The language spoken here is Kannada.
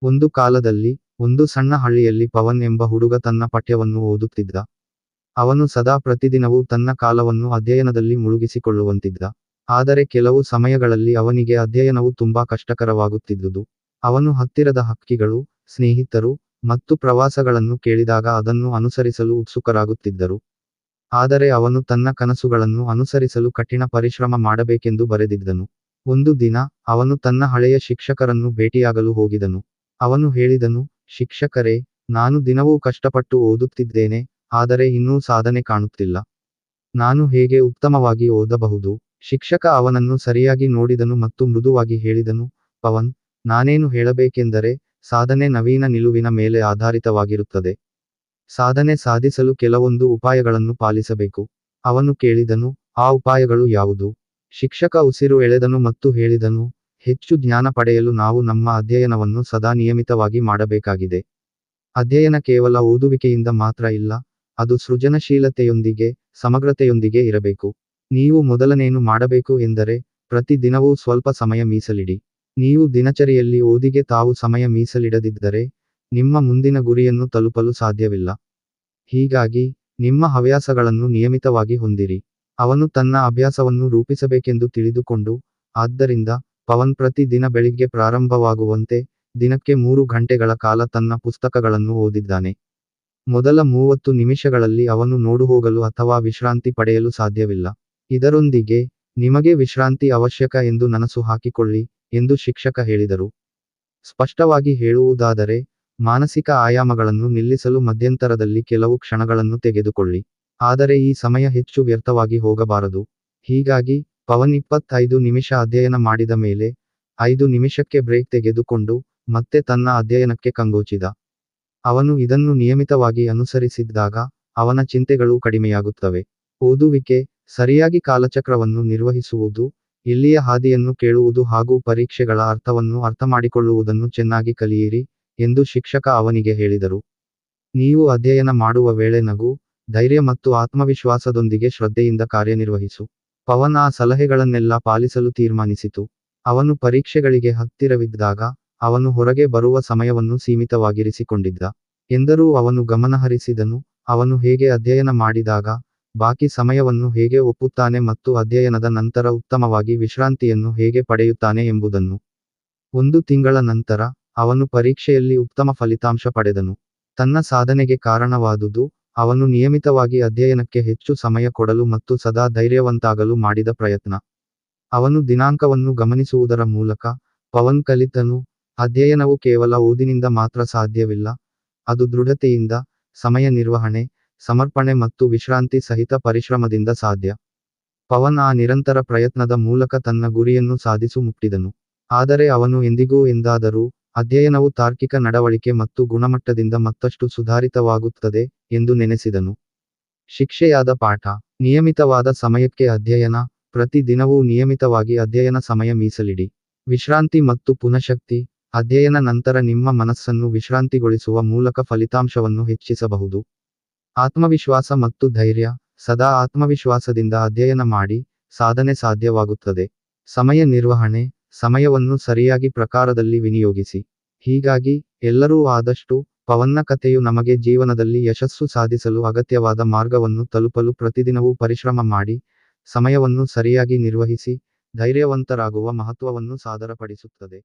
ಒಂದು ಕಾಲದಲ್ಲಿ ಒಂದು ಸಣ್ಣ ಹಳ್ಳಿಯಲ್ಲಿ ಪವನ್ ಎಂಬ ಹುಡುಗ ತನ್ನ ಪಠ್ಯವನ್ನು ಓದುತ್ತಿದ್ದ. ಅವನು ಸದಾ ಪ್ರತಿದಿನವೂ ತನ್ನ ಕಾಲವನ್ನು ಅಧ್ಯಯನದಲ್ಲಿ ಮುಳುಗಿಸಿಕೊಳ್ಳುವಂತಿದ್ದ. ಆದರೆ ಕೆಲವು ಸಮಯಗಳಲ್ಲಿ ಅವನಿಗೆ ಅಧ್ಯಯನವು ತುಂಬಾ ಕಷ್ಟಕರವಾಗುತ್ತಿದ್ದುದು. ಅವನು ಹತ್ತಿರದ ಹಕ್ಕಿಗಳು, ಸ್ನೇಹಿತರು ಮತ್ತು ಪ್ರವಾಸಗಳನ್ನು ಕೇಳಿದಾಗ ಅದನ್ನು ಅನುಸರಿಸಲು ಉತ್ಸುಕರಾಗುತ್ತಿದ್ದರು. ಆದರೆ ಅವನು ತನ್ನ ಕನಸುಗಳನ್ನು ಅನುಸರಿಸಲು ಕಠಿಣ ಪರಿಶ್ರಮ ಮಾಡಬೇಕೆಂದು ಬರೆದಿದ್ದನು. ಒಂದು ದಿನ ಅವನು ತನ್ನ ಹಳೆಯ ಶಿಕ್ಷಕರನ್ನು ಭೇಟಿಯಾಗಲು ಹೋಗಿದನು. ಅವನು ಹೇಳಿದನು, ಶಿಕ್ಷಕರೇ, ನಾನು ದಿನವೂ ಕಷ್ಟಪಟ್ಟು ಓದುತ್ತಿದ್ದೇನೆ, ಆದರೆ ಇನ್ನೂ ಸಾಧನೆ ಕಾಣುತ್ತಿಲ್ಲ. ನಾನು ಹೇಗೆ ಉತ್ತಮವಾಗಿ ಓದಬಹುದು? ಶಿಕ್ಷಕ ಅವನನ್ನು ಸರಿಯಾಗಿ ನೋಡಿದನು ಮತ್ತು ಮೃದುವಾಗಿ ಹೇಳಿದನು, ಪವನ್, ನಾನೇನು ಹೇಳಬೇಕೆಂದರೆ, ಸಾಧನೆ ನವೀನ ನಿಲುವಿನ ಮೇಲೆ ಆಧಾರಿತವಾಗಿರುತ್ತದೆ. ಸಾಧನೆ ಸಾಧಿಸಲು ಕೆಲವೊಂದು ಉಪಾಯಗಳನ್ನು ಪಾಲಿಸಬೇಕು. ಅವನು ಕೇಳಿದನು, ಆ ಉಪಾಯಗಳು ಯಾವುದು? ಶಿಕ್ಷಕ ಉಸಿರು ಎಳೆದನು ಮತ್ತು ಹೇಳಿದನು, ಹೆಚ್ಚು ಜ್ಞಾನ ಪಡೆಯಲು ನಾವು ನಮ್ಮ ಅಧ್ಯಯನವನ್ನು ಸದಾ ನಿಯಮಿತವಾಗಿ ಮಾಡಬೇಕಾಗಿದೆ. ಅಧ್ಯಯನ ಕೇವಲ ಓದುವಿಕೆಯಿಂದ ಮಾತ್ರ ಇಲ್ಲ, ಅದು ಸೃಜನಶೀಲತೆಯೊಂದಿಗೆ, ಸಮಗ್ರತೆಯೊಂದಿಗೆ ಇರಬೇಕು. ನೀವು ಮೊದಲನೇನು ಮಾಡಬೇಕು ಎಂದರೆ, ಪ್ರತಿ ದಿನವೂ ಸ್ವಲ್ಪ ಸಮಯ ಮೀಸಲಿಡಿ. ನೀವು ದಿನಚರಿಯಲ್ಲಿ ಓದಿಗೆ ತಾವು ಸಮಯ ಮೀಸಲಿಡದಿದ್ದರೆ, ನಿಮ್ಮ ಮುಂದಿನ ಗುರಿಯನ್ನು ತಲುಪಲು ಸಾಧ್ಯವಿಲ್ಲ. ಹೀಗಾಗಿ, ನಿಮ್ಮ ಹವ್ಯಾಸಗಳನ್ನು ನಿಯಮಿತವಾಗಿ ಹೊಂದಿರಿ. ಅವನು ತನ್ನ ಅಭ್ಯಾಸವನ್ನು ರೂಪಿಸಬೇಕೆಂದು ತಿಳಿದುಕೊಂಡು, ಆದ್ದರಿಂದ, ಪವನ್ ಪ್ರತಿ ದಿನ ಬೆಳಿಗ್ಗೆ ಪ್ರಾರಂಭವಾಗುವಂತೆ, ದಿನಕ್ಕೆ 3 ಗಂಟೆಗಳ ಕಾಲ ತನ್ನ ಪುಸ್ತಕಗಳನ್ನು ಓದಿದ್ದಾನೆ. ಮೊದಲ 30 ನಿಮಿಷಗಳಲ್ಲಿ ಅವನು ನೋಡುಹೋಗಲು ಅಥವಾ ವಿಶ್ರಾಂತಿ ಪಡೆಯಲು ಸಾಧ್ಯವಿಲ್ಲ. ಇದರೊಂದಿಗೆ, ನಿಮಗೆ ವಿಶ್ರಾಂತಿ ಅವಶ್ಯಕ ಎಂದು ನನಸು ಹಾಕಿಕೊಳ್ಳಿ, ಎಂದು ಶಿಕ್ಷಕ ಹೇಳಿದರು. ಸ್ಪಷ್ಟವಾಗಿ ಹೇಳುವುದಾದರೆ, ಮಾನಸಿಕ ಆಯಾಮಗಳನ್ನು ನಿಲ್ಲಿಸಲು ಮಧ್ಯಂತರದಲ್ಲಿ ಕೆಲವು ಕ್ಷಣಗಳನ್ನು ತೆಗೆದುಕೊಳ್ಳಿ. ಆದರೆ ಈ ಸಮಯ ಹೆಚ್ಚು ವ್ಯರ್ಥವಾಗಿ ಹೋಗಬಾರದು. ಹೀಗಾಗಿ, ಪವನ್ 25 ನಿಮಿಷ ಅಧ್ಯಯನ ಮಾಡಿದ ಮೇಲೆ, 5 ನಿಮಿಷಕ್ಕೆ ಬ್ರೇಕ್ ತೆಗೆದುಕೊಂಡು, ಮತ್ತೆ ತನ್ನ ಅಧ್ಯಯನಕ್ಕೆ ಕಂಗೊಳಿಸಿದ. ಅವನು ಇದನ್ನು ನಿಯಮಿತವಾಗಿ ಅನುಸರಿಸಿದ್ದಾಗ, ಅವನ ಚಿಂತೆಗಳು ಕಡಿಮೆಯಾಗುತ್ತವೆ. ಓದುವಿಕೆ, ಸರಿಯಾಗಿ ಕಾಲಚಕ್ರವನ್ನು ನಿರ್ವಹಿಸುವುದು, ಇಲ್ಲಿಯ ಹಾದಿಯನ್ನು ಕೇಳುವುದು ಹಾಗೂ ಪರೀಕ್ಷೆಗಳ ಅರ್ಥವನ್ನು ಅರ್ಥಮಾಡಿಕೊಳ್ಳುವುದನ್ನು ಚೆನ್ನಾಗಿ ಕಲಿಯಿರಿ, ಎಂದು ಶಿಕ್ಷಕ ಅವನಿಗೆ ಹೇಳಿದರು. ನೀವು ಅಧ್ಯಯನ ಮಾಡುವ ವೇಳೆ ನಗು, ಧೈರ್ಯ ಮತ್ತು ಆತ್ಮವಿಶ್ವಾಸದೊಂದಿಗೆ ಶ್ರದ್ಧೆಯಿಂದ ಕಾರ್ಯನಿರ್ವಹಿಸು. ಪವನ್ ಆ ಸಲಹೆಗಳನ್ನೆಲ್ಲ ಪಾಲಿಸಲು ತೀರ್ಮಾನಿಸಿತು. ಅವನು ಪರೀಕ್ಷೆಗಳಿಗೆ ಹತ್ತಿರವಿದ್ದಾಗ, ಅವನು ಹೊರಗೆ ಬರುವ ಸಮಯವನ್ನು ಸೀಮಿತವಾಗಿರಿಸಿಕೊಂಡಿದ್ದ. ಎಂದರೂ ಅವನು ಗಮನಹರಿಸಿದನು, ಅವನು ಹೇಗೆ ಅಧ್ಯಯನ ಮಾಡಿದಾಗ, ಬಾಕಿ ಸಮಯವನ್ನು ಹೇಗೆ ಒಪ್ಪುತ್ತಾನೆ ಮತ್ತು ಅಧ್ಯಯನದ ನಂತರ ಉತ್ತಮವಾಗಿ ವಿಶ್ರಾಂತಿಯನ್ನು ಹೇಗೆ ಪಡೆಯುತ್ತಾನೆ ಎಂಬುದನ್ನು. 1 ತಿಂಗಳ ನಂತರ, ಅವನು ಪರೀಕ್ಷೆಯಲ್ಲಿ ಉತ್ತಮ ಫಲಿತಾಂಶ ಪಡೆದನು. ತನ್ನ ಸಾಧನೆಗೆ ಕಾರಣವಾದುದು, ಅವನು ನಿಯಮಿತವಾಗಿ ಅಧ್ಯಯನಕ್ಕೆ ಹೆಚ್ಚು ಸಮಯ ಕೊಡಲು ಮತ್ತು ಸದಾ ಧೈರ್ಯವಂತಾಗಲು ಮಾಡಿದ ಪ್ರಯತ್ನ. ಅವನು ದಿನಾಂಕವನ್ನು ಗಮನಿಸುವುದರ ಮೂಲಕ, ಪವನ್ ಕಲಿತನು, ಅಧ್ಯಯನವು ಕೇವಲ ಓದಿನಿಂದ ಮಾತ್ರ ಸಾಧ್ಯವಿಲ್ಲ, ಅದು ದೃಢತೆಯಿಂದ, ಸಮಯ ನಿರ್ವಹಣೆ, ಸಮರ್ಪಣೆ ಮತ್ತು ವಿಶ್ರಾಂತಿ ಸಹಿತ ಪರಿಶ್ರಮದಿಂದ ಸಾಧ್ಯ. ಪವನ್ ಆ ನಿರಂತರ ಪ್ರಯತ್ನದ ಮೂಲಕ ತನ್ನ ಗುರಿಯನ್ನು ಸಾಧಿಸು ಮುಟ್ಟಿದನು. ಆದರೆ ಅವನು ಎಂದಿಗೂ ಎಂದಾದರೂ, ಅಧ್ಯಯನವು ತಾರ್ಕಿಕ ನಡವಳಿಕೆ ಮತ್ತು ಗುಣಮಟ್ಟದಿಂದ ಮತ್ತಷ್ಟು ಸುಧಾರಿತವಾಗುತ್ತದೆ, ಎಂದು ನೆನೆಸಿದನು. ಶಿಕ್ಷೆಯಾದ ಪಾಠ. ನಿಯಮಿತವಾದ ಸಮಯಕ್ಕೆ ಅಧ್ಯಯನ, ಪ್ರತಿ ದಿನವೂ ನಿಯಮಿತವಾಗಿ ಅಧ್ಯಯನ ಸಮಯ ಮೀಸಲಿಡಿ. ವಿಶ್ರಾಂತಿ ಮತ್ತು ಪುನಃಶಕ್ತಿ, ಅಧ್ಯಯನ ನಂತರ ನಿಮ್ಮ ಮನಸ್ಸನ್ನು ವಿಶ್ರಾಂತಿಗೊಳಿಸುವ ಮೂಲಕ ಫಲಿತಾಂಶವನ್ನು ಹೆಚ್ಚಿಸಬಹುದು. ಆತ್ಮವಿಶ್ವಾಸ ಮತ್ತು ಧೈರ್ಯ, ಸದಾ ಆತ್ಮವಿಶ್ವಾಸದಿಂದ ಅಧ್ಯಯನ ಮಾಡಿ, ಸಾಧನೆ ಸಾಧ್ಯವಾಗುತ್ತದೆ. ಸಮಯ ನಿರ್ವಹಣೆ, ಸಮಯವನ್ನು ಸರಿಯಾಗಿ ಪ್ರಕಾರದಲ್ಲಿ ವಿನಿಯೋಗಿಸಿ. ಹೀಗಾಗಿ, ಎಲ್ಲರೂ ಆದಷ್ಟು, ಪವನ್ನ ಕಥೆಯು ನಮಗೆ ಜೀವನದಲ್ಲಿ ಯಶಸ್ಸು ಸಾಧಿಸಲು ಅಗತ್ಯವಾದ ಮಾರ್ಗವನ್ನು ತಲುಪಲು ಪ್ರತಿದಿನವೂ ಪರಿಶ್ರಮ ಮಾಡಿ, ಸಮಯವನ್ನು ಸರಿಯಾಗಿ ನಿರ್ವಹಿಸಿ, ಧೈರ್ಯವಂತರಾಗುವ ಮಹತ್ವವನ್ನು ಸಾದರಪಡಿಸುತ್ತದೆ.